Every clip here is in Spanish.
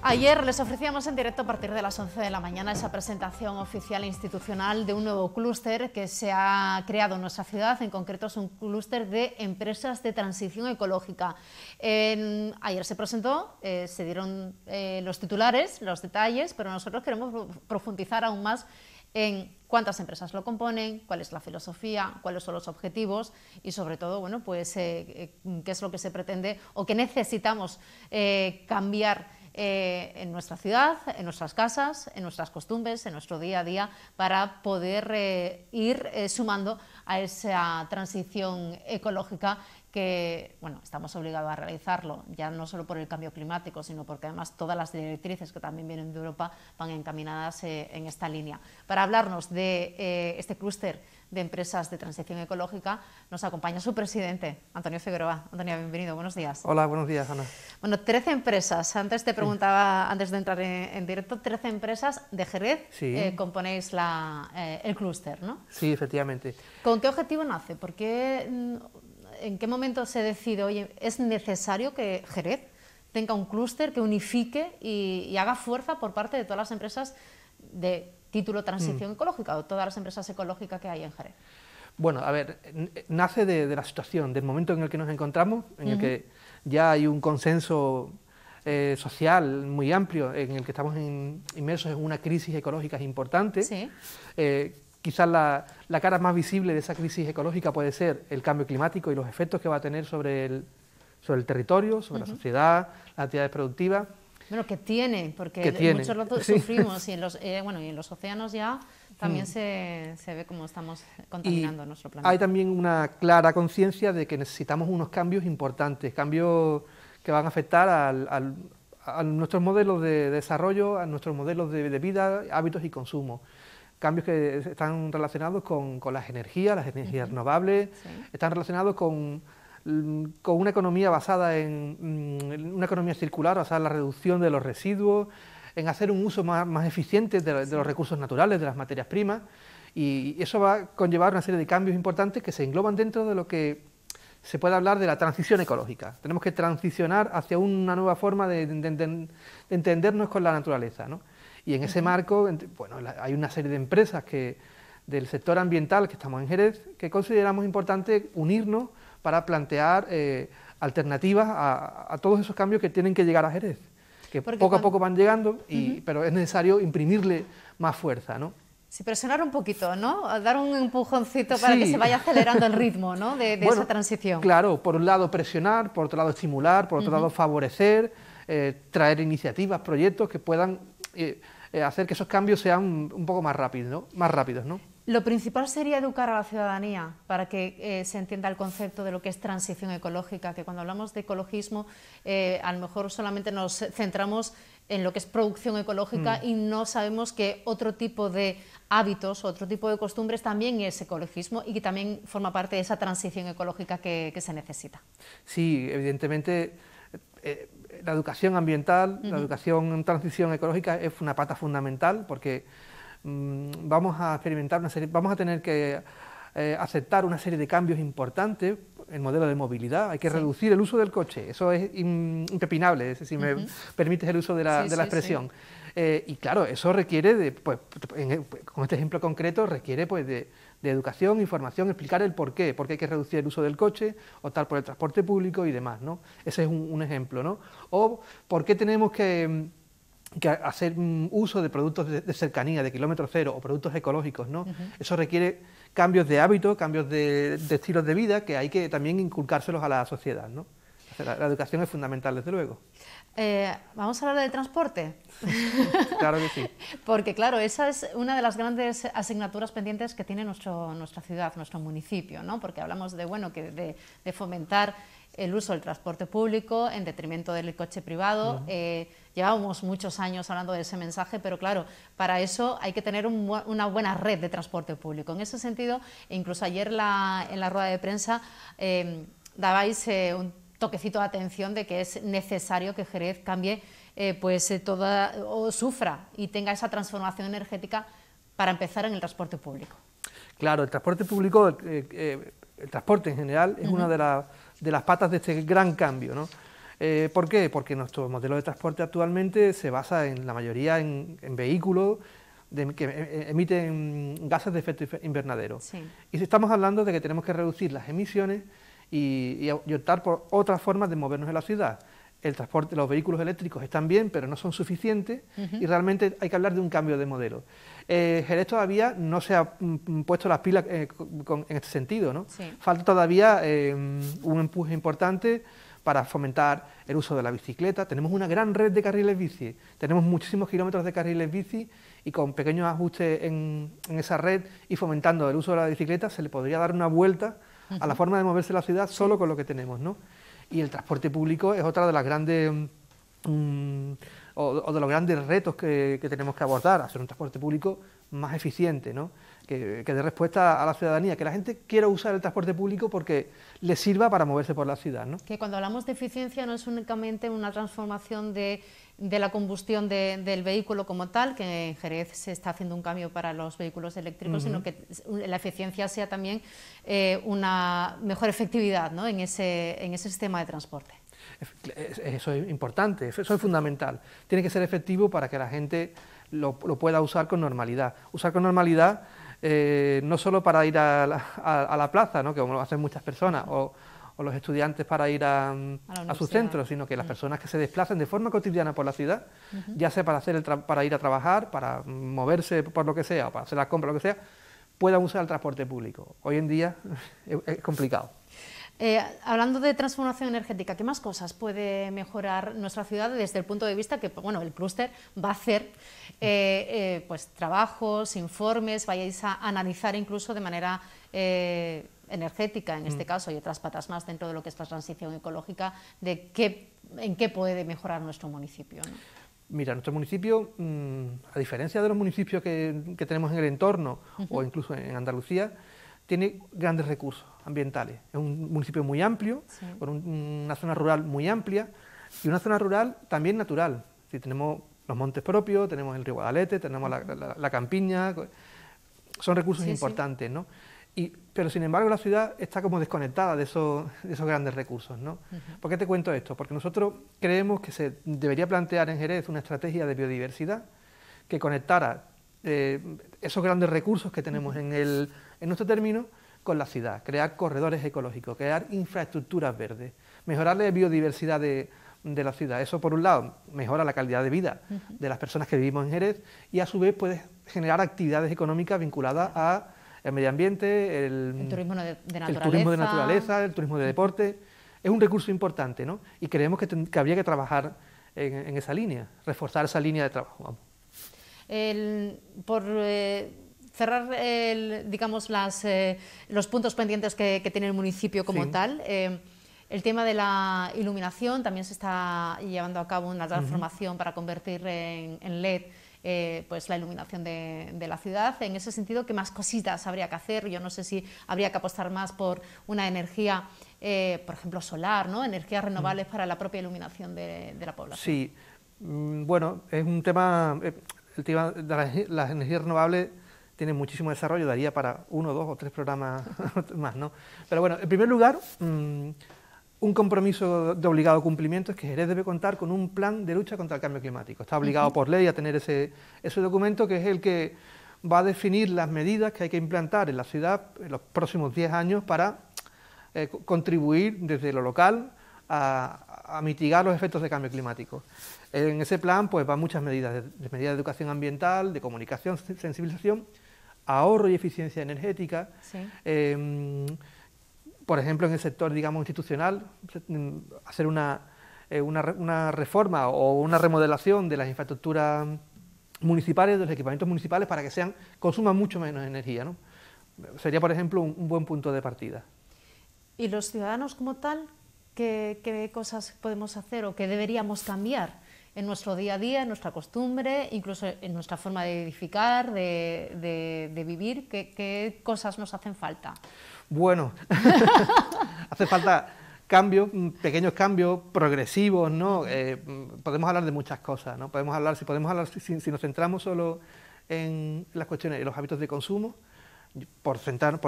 Ayer les ofrecíamos en directo a partir de las 11 de la mañana esa presentación oficial e institucional de un nuevo clúster que se ha creado en nuestra ciudad. En concreto es un clúster de empresas de transición ecológica. Ayer se presentó, se dieron los titulares, los detalles, pero nosotros queremos profundizar aún más en cuántas empresas lo componen, cuál es la filosofía, cuáles son los objetivos y sobre todo, bueno, pues qué es lo que se pretende o qué necesitamos cambiar en nuestra ciudad, en nuestras casas, en nuestras costumbres, en nuestro día a día, para poder ir sumando a esa transición ecológica que, bueno, estamos obligados a realizarlo, ya no solo por el cambio climático, sino porque además todas las directrices que también vienen de Europa van encaminadas en esta línea. Para hablarnos de este clúster de empresas de transición ecológica, nos acompaña su presidente, Antonio Figueroa. Antonio, bienvenido, buenos días. Hola, buenos días, Ana. Bueno, 13 empresas, antes te preguntaba, antes de entrar en directo, 13 empresas de Jerez, sí. Componéis el clúster, ¿no? Sí, efectivamente. ¿Con qué objetivo nace? ¿Por qué, en qué momento se decide, oye, es necesario que Jerez tenga un clúster que unifique y haga fuerza por parte de todas las empresas de título transición ecológica o todas las empresas ecológicas que hay en Jerez? Bueno, a ver, nace de la situación, del momento en el que nos encontramos, en el que ya hay un consenso social muy amplio, en el que estamos inmersos en una crisis ecológica importante. Sí. Quizás la cara más visible de esa crisis ecológica puede ser el cambio climático y los efectos que va a tener sobre el territorio, sobre la sociedad, las actividades productivas. Bueno, que tiene, porque muchos lo sufrimos y en los océanos ya también se ve cómo estamos contaminando nuestro planeta. Hay también una clara conciencia de que necesitamos unos cambios importantes, cambios que van a afectar a nuestros modelos de desarrollo, a nuestros modelos de vida, hábitos y consumo. Cambios que están relacionados con las energías renovables, están relacionados con una economía basada en una economía circular, basada en la reducción de los residuos, en hacer un uso más eficiente de los recursos naturales, de las materias primas, y eso va a conllevar una serie de cambios importantes que se engloban dentro de lo que se puede hablar de la transición ecológica. Tenemos que transicionar hacia una nueva forma de entendernos con la naturaleza, ¿no? Y en ese marco, bueno, hay una serie de empresas del sector ambiental que estamos en Jerez, que consideramos importante unirnos para plantear alternativas a todos esos cambios que tienen que llegar a Jerez, que poco a poco van llegando, pero es necesario imprimirle más fuerza, ¿no? Sí, presionar un poquito, ¿no? Dar un empujoncito para que se vaya acelerando el ritmo, ¿no? de esa transición. Claro, por un lado presionar, por otro lado estimular, por otro lado favorecer, traer iniciativas, proyectos que puedan hacer que esos cambios sean un poco más rápidos, ¿no? Lo principal sería educar a la ciudadanía para que se entienda el concepto de lo que es transición ecológica, que cuando hablamos de ecologismo a lo mejor solamente nos centramos en lo que es producción ecológica y no sabemos que otro tipo de hábitos, otro tipo de costumbres también es ecologismo y que también forma parte de esa transición ecológica que se necesita. Sí, evidentemente la educación ambiental, la educación en transición ecológica es una pata fundamental porque vamos a experimentar vamos a tener que aceptar una serie de cambios importantes en el modelo de movilidad. Hay que reducir el uso del coche, eso es impepinable, si me permites el uso de la expresión. Y claro, eso requiere, con este ejemplo concreto, requiere de educación, información, explicar el por qué hay que reducir el uso del coche, optar por el transporte público y demás, ¿no? Ese es un ejemplo, ¿no? O por qué tenemos que hacer uso de productos de cercanía, de kilómetro cero o productos ecológicos, ¿no? Eso requiere cambios de hábitos, cambios de estilos de vida que hay que también inculcárselos a la sociedad, ¿no? La educación es fundamental, desde luego. ¿Vamos a hablar del transporte? Claro que sí. Porque claro, esa es una de las grandes asignaturas pendientes que tiene nuestra ciudad, nuestro municipio, ¿no? Porque hablamos de fomentar el uso del transporte público en detrimento del coche privado. Llevábamos muchos años hablando de ese mensaje, pero claro, para eso hay que tener una buena red de transporte público. En ese sentido, incluso ayer en la rueda de prensa dabais un toquecito de atención de que es necesario que Jerez cambie o sufra y tenga esa transformación energética para empezar en el transporte público. Claro, el transporte público, el transporte en general es una de las patas de este gran cambio, ¿no? ¿Por qué? Porque nuestro modelo de transporte actualmente se basa en la mayoría en vehículos que emiten gases de efecto invernadero. Sí. Y si estamos hablando de que tenemos que reducir las emisiones y optar por otras formas de movernos en la ciudad. El transporte, los vehículos eléctricos están bien, pero no son suficientes y realmente hay que hablar de un cambio de modelo. Jerez todavía no se ha puesto las pilas en este sentido, ¿no? Sí. Falta todavía un empuje importante para fomentar el uso de la bicicleta. Tenemos una gran red de carriles bici, tenemos muchísimos kilómetros de carriles bici y con pequeños ajustes en esa red y fomentando el uso de la bicicleta se le podría dar una vuelta a la forma de moverse en la ciudad solo con lo que tenemos, ¿no? Y el transporte público es otra de las grandes o de los grandes retos que tenemos que abordar, hacer un transporte público más eficiente, ¿no? Que dé respuesta a la ciudadanía, que la gente quiera usar el transporte público porque le sirva para moverse por la ciudad, ¿no? Que cuando hablamos de eficiencia no es únicamente una transformación de la combustión del vehículo como tal, que en Jerez se está haciendo un cambio para los vehículos eléctricos, sino que la eficiencia sea también una mejor efectividad, ¿no? en ese sistema de transporte. Eso es importante, eso es fundamental. Tiene que ser efectivo para que la gente lo pueda usar con normalidad. Usar con normalidad no solo para ir a la plaza, ¿no? Que como lo hacen muchas personas, o los estudiantes para ir a sus centros, sino que las personas que se desplacen de forma cotidiana por la ciudad, ya sea para ir a trabajar, para moverse por lo que sea, o para hacer las compras, lo que sea, puedan usar el transporte público. Hoy en día es complicado. Hablando de transformación energética, ¿qué más cosas puede mejorar nuestra ciudad desde el punto de vista que, bueno, el clúster va a hacer pues trabajos, informes, vayáis a analizar incluso de manera energética, en este caso, y otras patas más dentro de lo que es la transición ecológica, de en qué puede mejorar nuestro municipio, ¿no? Mira, nuestro municipio, a diferencia de los municipios que tenemos en el entorno o incluso en Andalucía, tiene grandes recursos ambientales. Es un municipio muy amplio, con una zona rural muy amplia y una zona rural también natural. Sí, tenemos los montes propios, tenemos el río Guadalete, tenemos la campiña, son recursos importantes, ¿no? Pero sin embargo la ciudad está como desconectada de esos grandes recursos, ¿no? ¿Por qué te cuento esto? Porque nosotros creemos que se debería plantear en Jerez una estrategia de biodiversidad que conectara esos grandes recursos que tenemos en nuestro término con la ciudad, crear corredores ecológicos, crear infraestructuras verdes, mejorar la biodiversidad de la ciudad. Eso, por un lado, mejora la calidad de vida de las personas que vivimos en Jerez y, a su vez, puede generar actividades económicas vinculadas al medio ambiente, el turismo de naturaleza, el turismo de deporte. Es un recurso importante, ¿no? Y creemos que habría que trabajar en esa línea, reforzar esa línea de trabajo. Vamos. Por cerrar, digamos, los puntos pendientes que tiene el municipio como tal, el tema de la iluminación, también se está llevando a cabo una transformación para convertir en LED pues la iluminación de la ciudad. En ese sentido, ¿qué más cositas habría que hacer? Yo no sé si habría que apostar más por una energía, por ejemplo, solar, ¿no? Energías renovables para la propia iluminación de la población. Sí, bueno, es un tema... El tema de las energías renovables tiene muchísimo desarrollo, daría para 1, 2 o 3 programas más, ¿no? Pero bueno, en primer lugar, un compromiso de obligado cumplimiento es que Jerez debe contar con un plan de lucha contra el cambio climático. Está obligado por ley a tener ese documento, que es el que va a definir las medidas que hay que implantar en la ciudad en los próximos 10 años para contribuir desde lo local a mitigar los efectos de cambio climático. En ese plan pues van muchas medidas, medidas de educación ambiental, de comunicación, sensibilización, ahorro y eficiencia energética. Por ejemplo, en el sector, digamos, institucional, hacer una reforma o una remodelación de las infraestructuras municipales, de los equipamientos municipales, para que consuman mucho menos energía, ¿no? Sería, por ejemplo, un buen punto de partida. ¿Y los ciudadanos como tal, qué cosas podemos hacer o qué deberíamos cambiar en nuestro día a día, en nuestra costumbre, incluso en nuestra forma de edificar, de vivir? ¿Qué cosas nos hacen falta? Nos hace falta cambios, pequeños cambios progresivos, ¿no? Podemos hablar de muchas cosas, ¿no? Si nos centramos solo en las cuestiones y los hábitos de consumo, por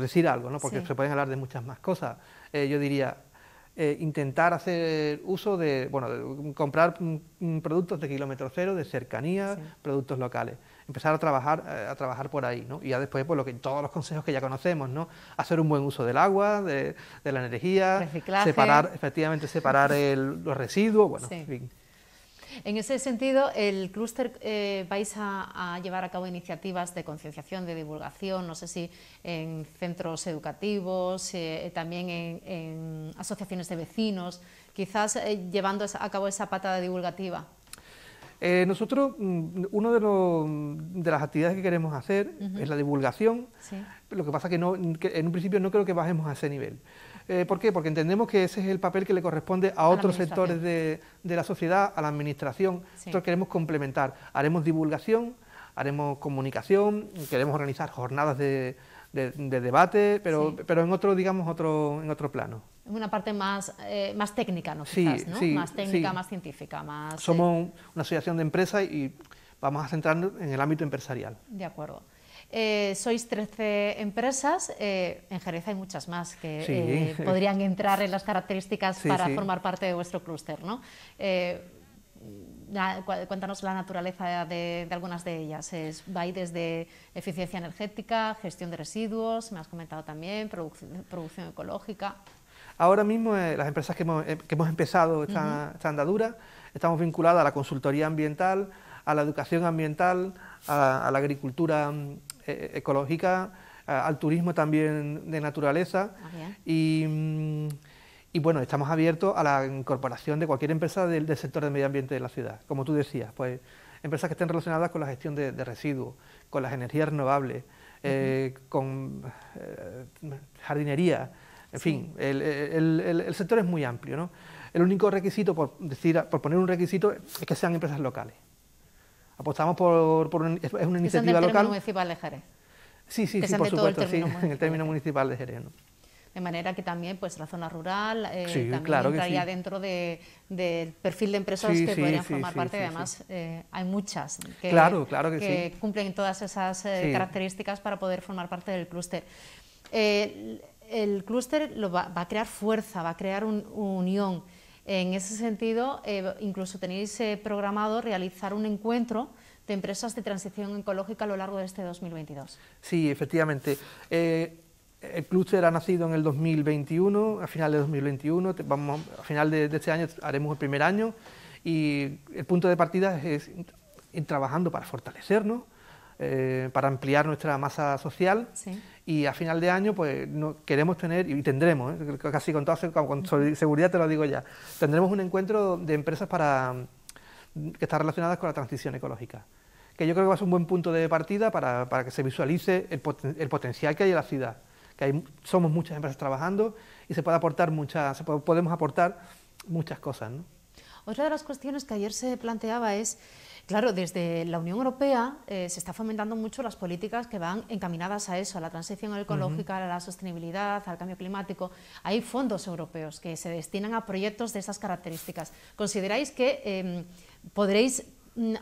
decir algo, ¿no? Porque se pueden hablar de muchas más cosas. Yo diría, intentar hacer uso de, bueno, de comprar productos de kilómetro cero, de cercanía, productos locales. Empezar a trabajar por ahí, ¿no? Y ya después, pues todos los consejos que ya conocemos, ¿no? Hacer un buen uso del agua, de la energía, reciclaje, efectivamente separar los residuos, bueno, en fin. En ese sentido, el clúster vais a llevar a cabo iniciativas de concienciación, de divulgación, no sé si en centros educativos, también en asociaciones de vecinos, quizás llevando a cabo esa pata divulgativa. Nosotros, una de las actividades que queremos hacer es la divulgación, lo que pasa que en un principio no creo que bajemos a ese nivel. ¿Por qué? Porque entendemos que ese es el papel que le corresponde a otros sectores de la sociedad, a la administración. Nosotros queremos complementar, haremos divulgación, haremos comunicación, queremos organizar jornadas de debate, pero en otro, digamos, en otro plano. Una parte más técnica, ¿no? Quizás, ¿no? Más técnica, más científica. Somos una asociación de empresas y vamos a centrarnos en el ámbito empresarial. De acuerdo. Sois 13 empresas, en Jerez hay muchas más que podrían entrar en las características para formar parte de vuestro clúster, ¿no? Cuéntanos la naturaleza de algunas de ellas. Va ahí desde eficiencia energética, gestión de residuos, me has comentado también, producción ecológica. Ahora mismo las empresas que hemos empezado esta andadura estamos vinculadas a la consultoría ambiental, a la educación ambiental, a la agricultura ecológica, al turismo también de naturaleza y bueno, estamos abiertos a la incorporación de cualquier empresa del sector del medio ambiente de la ciudad. Como tú decías, pues empresas que estén relacionadas con la gestión de residuos, con las energías renovables, con jardinería, en fin, el sector es muy amplio, ¿no? El único requisito, por poner un requisito, es que sean empresas locales. Apostamos es una iniciativa local. ¿En el municipal de Jerez? Sí, por supuesto, en el término municipal de Jerez, ¿no? De manera que también pues la zona rural también claro entraría dentro del perfil de empresas que podrían formar parte, además hay muchas que cumplen todas esas características para poder formar parte del clúster. El clúster va a crear fuerza, va a crear unión. En ese sentido, incluso tenéis programado realizar un encuentro de empresas de transición ecológica a lo largo de este 2022. Sí, efectivamente. El clúster ha nacido en el 2021, a final de 2021, a final de este año haremos el primer año y el punto de partida es ir trabajando para fortalecernos, para ampliar nuestra masa social y a final de año pues queremos tener, y tendremos, casi con seguridad te lo digo ya, tendremos un encuentro de empresas que están relacionadas con la transición ecológica, que yo creo que va a ser un buen punto de partida para que se visualice el potencial que hay en la ciudad, que somos muchas empresas trabajando y se puede aportar podemos aportar muchas cosas, ¿no? Otra de las cuestiones que ayer se planteaba es, claro, desde la Unión Europea se está fomentando mucho las políticas que van encaminadas a eso, a la transición ecológica, a la sostenibilidad, al cambio climático. Hay fondos europeos que se destinan a proyectos de esas características. ¿Consideráis que podréis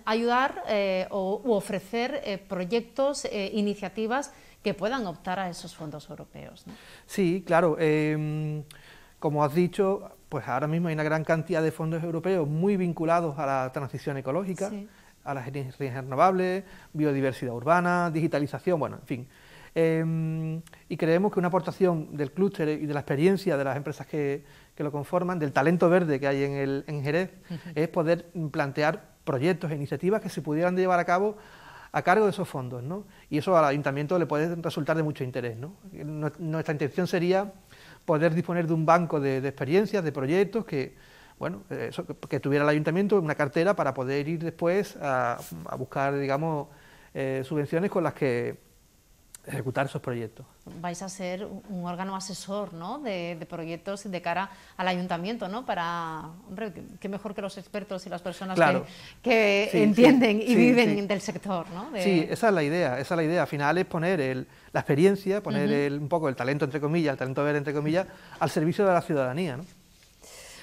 ayudar u ofrecer proyectos, iniciativas que puedan optar a esos fondos europeos, ¿no? Sí, claro. Como has dicho, pues ahora mismo hay una gran cantidad de fondos europeos muy vinculados a la transición ecológica, a las energías renovables, biodiversidad urbana, digitalización, bueno, en fin. Y creemos que una aportación del clúster y de la experiencia de las empresas que lo conforman, del talento verde que hay en Jerez, es poder plantear proyectos e iniciativas que se pudieran llevar a cabo a cargo de esos fondos, ¿no? Y eso al ayuntamiento le puede resultar de mucho interés, ¿no? Nuestra intención sería poder disponer de un banco de experiencias, de proyectos que tuviera el ayuntamiento, una cartera para poder ir después a buscar, digamos, subvenciones con las que ejecutar esos proyectos. Vais a ser un órgano asesor, ¿no?, de proyectos de cara al ayuntamiento, ¿no? Para, hombre, qué mejor que los expertos y las personas que entienden y viven del sector, ¿no? Sí, esa es la idea, Al final es poner la experiencia, poner un poco el talento, entre comillas, el talento verde, entre comillas, al servicio de la ciudadanía, ¿no?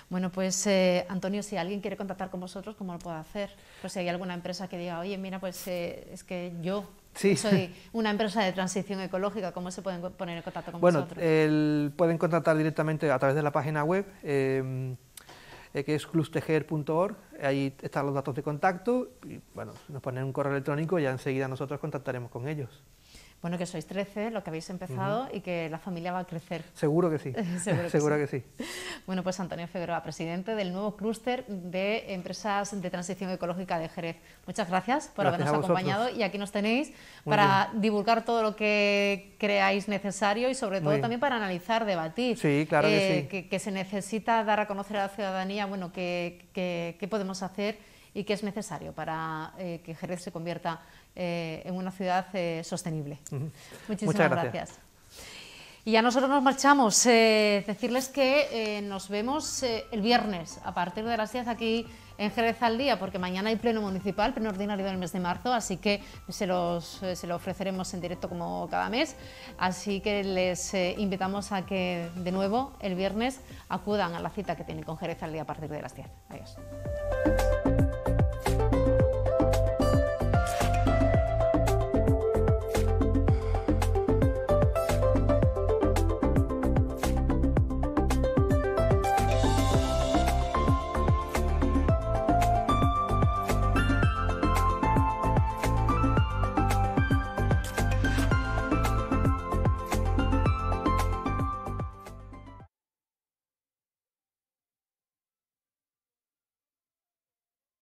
Bueno, pues Antonio, si alguien quiere contactar con vosotros, ¿cómo lo puede hacer? Pues si hay alguna empresa que diga, oye, mira, pues es que yo Sí. Soy una empresa de transición ecológica, ¿cómo se pueden poner en contacto con bueno, vosotros? Pueden contactar directamente a través de la página web, que es clusteger.org, ahí están los datos de contacto, y bueno, nos ponen un correo electrónico y ya enseguida nosotros contactaremos con ellos. Bueno, que sois 13, lo que habéis empezado, y que la familia va a crecer. Seguro que sí. Seguro que sí. Bueno, pues Antonio Figueroa, presidente del nuevo clúster de empresas de transición ecológica de Jerez. Muchas gracias por habernos acompañado, y aquí nos tenéis para divulgar todo lo que creáis necesario y sobre todo también para analizar, debatir. Sí, claro que sí. Que se necesita dar a conocer a la ciudadanía, bueno, qué podemos hacer y qué es necesario para que Jerez se convierta en una ciudad sostenible. Muchísimas gracias. Y ya nosotros nos marchamos. Decirles que nos vemos el viernes a partir de las 10 aquí en Jerez al Día, porque mañana hay pleno municipal, pleno ordinario del mes de marzo, así que se lo ofreceremos en directo como cada mes. Así que les invitamos a que de nuevo el viernes acudan a la cita que tienen con Jerez al Día a partir de las 10. Adiós.